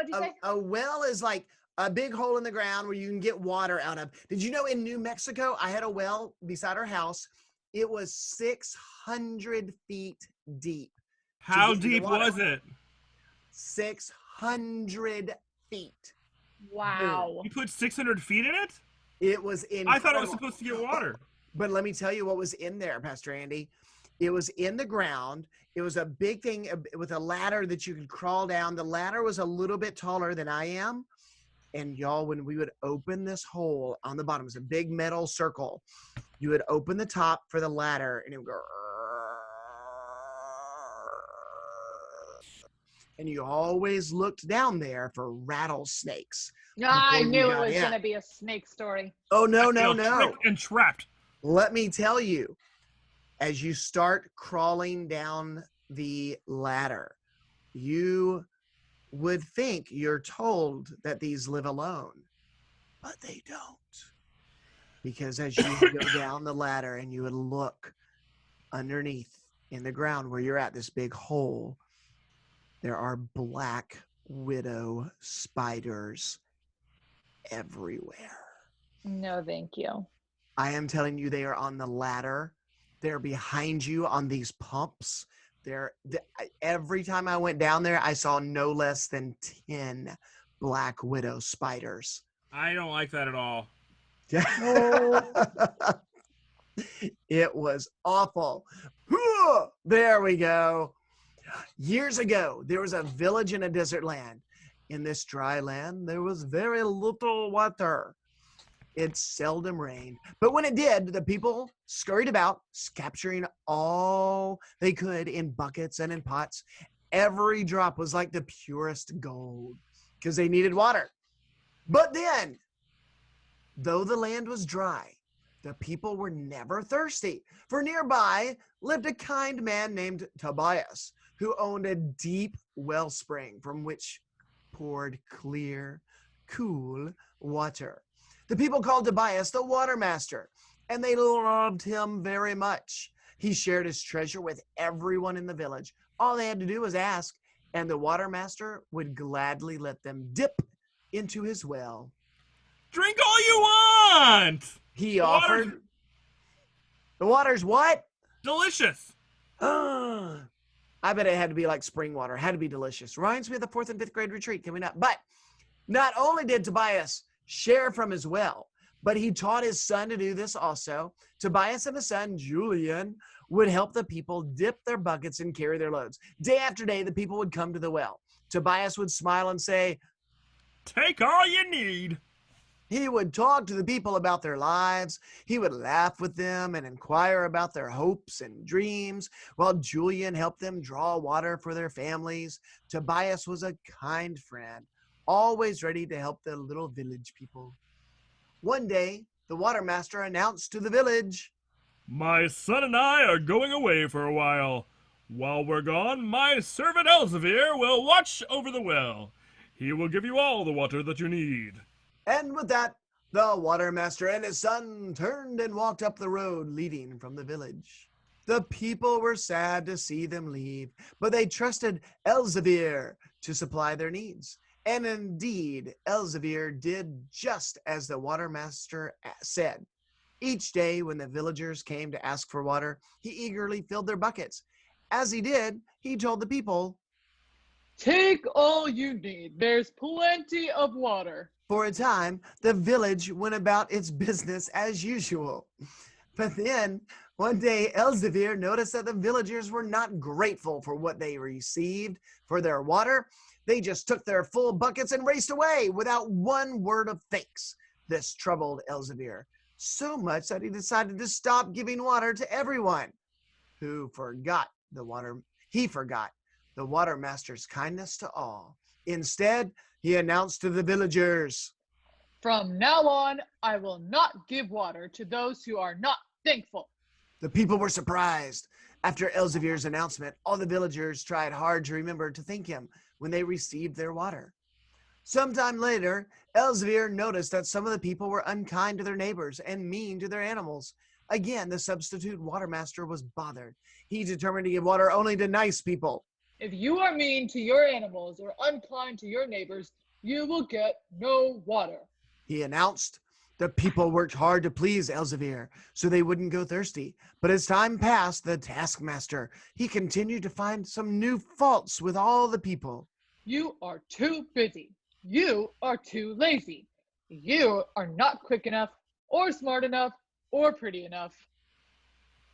what'd you say? A well is like a big hole in the ground where you can get water out of. Did you know in New Mexico, I had a well beside our house. It was 600 feet deep to How get you the deep water. was it? 600 feet. Boom. Wow. You put 600 feet in it? It was incredible. I thought it was supposed to get water. But let me tell you what was in there, Pastor Andy. It was in the ground. It was a big thing with a ladder that you could crawl down. The ladder was a little bit taller than I am. And y'all, when we would open this hole on the bottom, it was a big metal circle. You would open the top for the ladder and it would go. And you always looked down there for rattlesnakes. I knew it got was in. going to be a snake story. Oh, no, I no, feel no. tricked and trapped. Let me tell you, as you start crawling down the ladder, you would think you're told that these live alone, but they don't. Because as you go down the ladder and you would look underneath in the ground where you're at, this big hole, there are black widow spiders everywhere. No, thank you. I am telling you, they are on the ladder. They're behind you on these pumps. Every time I went down there, I saw no less than 10 black widow spiders. I don't like that at all. It was awful. There we go. Years ago, there was a village in a desert land. In this dry land, there was very little water. It seldom rained. But when it did, the people scurried about, capturing all they could in buckets and in pots. Every drop was like the purest gold because they needed water. But then, though the land was dry, the people were never thirsty. For nearby lived a kind man named Tobias, who owned a deep wellspring from which poured clear, cool water. The people called Tobias the water master, and they loved him very much. He shared his treasure with everyone in the village. All they had to do was ask, and the water master would gladly let them dip into his well. Drink all you want! He offered. The water's what? Delicious. I bet it had to be like spring water. It had to be delicious. Reminds me of the 4th and 5th grade retreat coming up. But not only did Tobias share from his well, but he taught his son to do this also. Tobias and his son, Julian, would help the people dip their buckets and carry their loads. Day after day, the people would come to the well. Tobias would smile and say, "Take all you need." He would talk to the people about their lives. He would laugh with them and inquire about their hopes and dreams, while Julian helped them draw water for their families. Tobias was a kind friend, always ready to help the little village people. One day, the water master announced to the village, "My son and I are going away for a while. While we're gone, my servant Elzevir will watch over the well. He will give you all the water that you need." And with that, the water master and his son turned and walked up the road leading from the village. The people were sad to see them leave, but they trusted Elzevir to supply their needs. And indeed, Elzevir did just as the water master said. Each day when the villagers came to ask for water, he eagerly filled their buckets. As he did, he told the people, "Take all you need. There's plenty of water." For a time, the village went about its business as usual. But then, one day, Elzevir noticed that the villagers were not grateful for what they received for their water. They just took their full buckets and raced away without one word of thanks. This troubled Elzevir so much that he decided to stop giving water to everyone. He forgot the water master's kindness to all. Instead, he announced to the villagers, "From now on, I will not give water to those who are not thankful." The people were surprised. After Elzevir's announcement, all the villagers tried hard to remember to thank him when they received their water. Sometime later, Elzevir noticed that some of the people were unkind to their neighbors and mean to their animals. Again, the substitute water master was bothered. He determined to give water only to nice people. If you are mean to your animals or unkind to your neighbors, you will get no water. He announced. The people worked hard to please Elzevir so they wouldn't go thirsty. But as time passed, the taskmaster, he continued to find some new faults with all the people. You are too busy. You are too lazy. You are not quick enough, or smart enough, or pretty enough.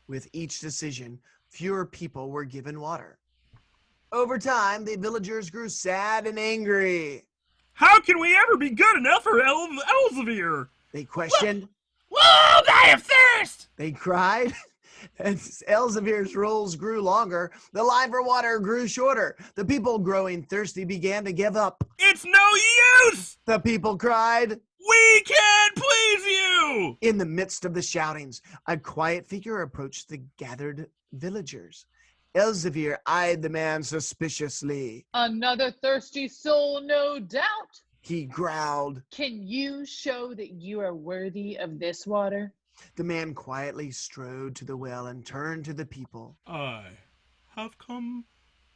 With each decision, fewer people were given water. Over time, the villagers grew sad and angry. How can we ever be good enough for Elzevir? They questioned. We'll die of thirst! They cried. As Elzevir's rules grew longer, the line for water grew shorter. The people growing thirsty began to give up. It's no use! The people cried. We can't please you! In the midst of the shoutings, a quiet figure approached the gathered villagers. Elzevir eyed the man suspiciously. Another thirsty soul, no doubt. He growled. Can you show that you are worthy of this water? The man quietly strode to the well and turned to the people. I have come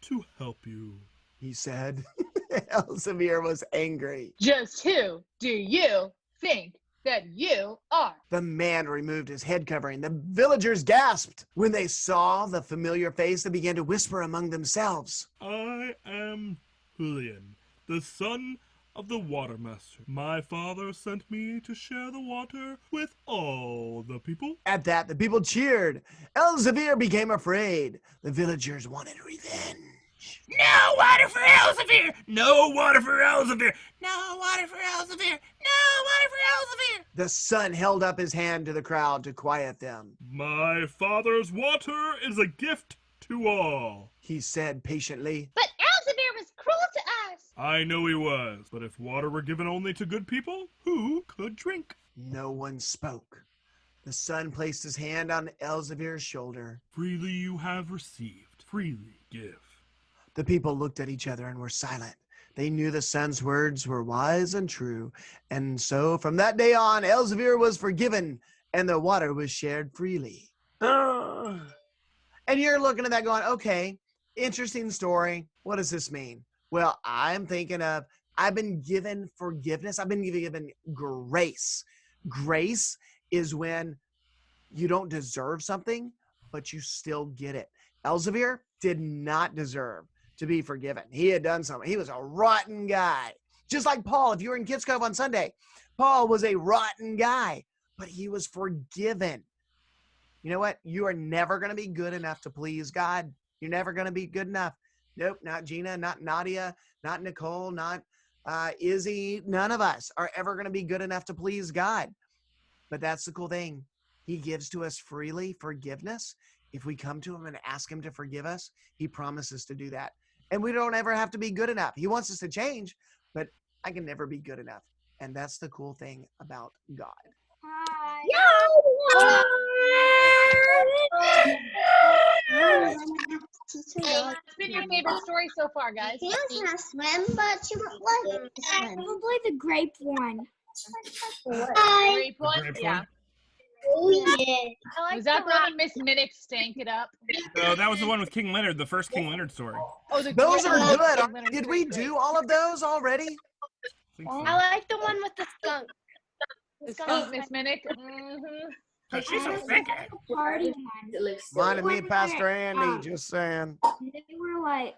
to help you, he said. Elzevir was angry. Just who do you think that you are? The man removed his head covering. The villagers gasped. When they saw the familiar face, they began to whisper among themselves. I am Julian, the son of the Watermaster. My father sent me to share the water with all the people. At that, the people cheered. Elzevir became afraid. The villagers wanted revenge. No water for Elzevir! No water for Elzevir! No water for Elzevir! No water for Elzevir! The son held up his hand to the crowd to quiet them. My father's water is a gift to all, he said patiently. But Elzevir was cruel to us. I know he was, but if water were given only to good people, who could drink? No one spoke. The son placed his hand on Elzevir's shoulder. Freely you have received, freely give. The people looked at each other and were silent. They knew the son's words were wise and true, and so from that day on, Elzevir was forgiven, and the water was shared freely. And you're looking at that going, okay, interesting story. What does this mean? Well, I'm thinking of, I've been given forgiveness. I've been given grace. Grace is when you don't deserve something, but you still get it. Elzevir did not deserve to be forgiven. He had done something. He was a rotten guy. Just like Paul, if you were in Kids Cove on Sunday, Paul was a rotten guy, but he was forgiven. You know what? You are never going to be good enough to please God. You're never going to be good enough. Nope, not Gina, not Nadia, not Nicole, not Izzy. None of us are ever going to be good enough to please God. But that's the cool thing. He gives to us freely forgiveness. If we come to him and ask him to forgive us, he promises to do that. And we don't ever have to be good enough. He wants us to change, but I can never be good enough. And that's the cool thing about God. What's been your favorite story so far, guys? She knows how to swim, but she won't like to swim. Probably the grape one. Grape one? Grape Yeah. one? Oh, yeah. Was that the one that Miss Minnick stank it up? No, that was the one with King Leonard, the first King Leonard story. Oh, Those are King good. Leonard Did we story. do all of those already? I think so. I like the one with the skunk. The skunk, Miss Minnick? Mm-hmm. Oh, she's a thick. Party one. Mine and me, Pastor Andy, just saying. They were like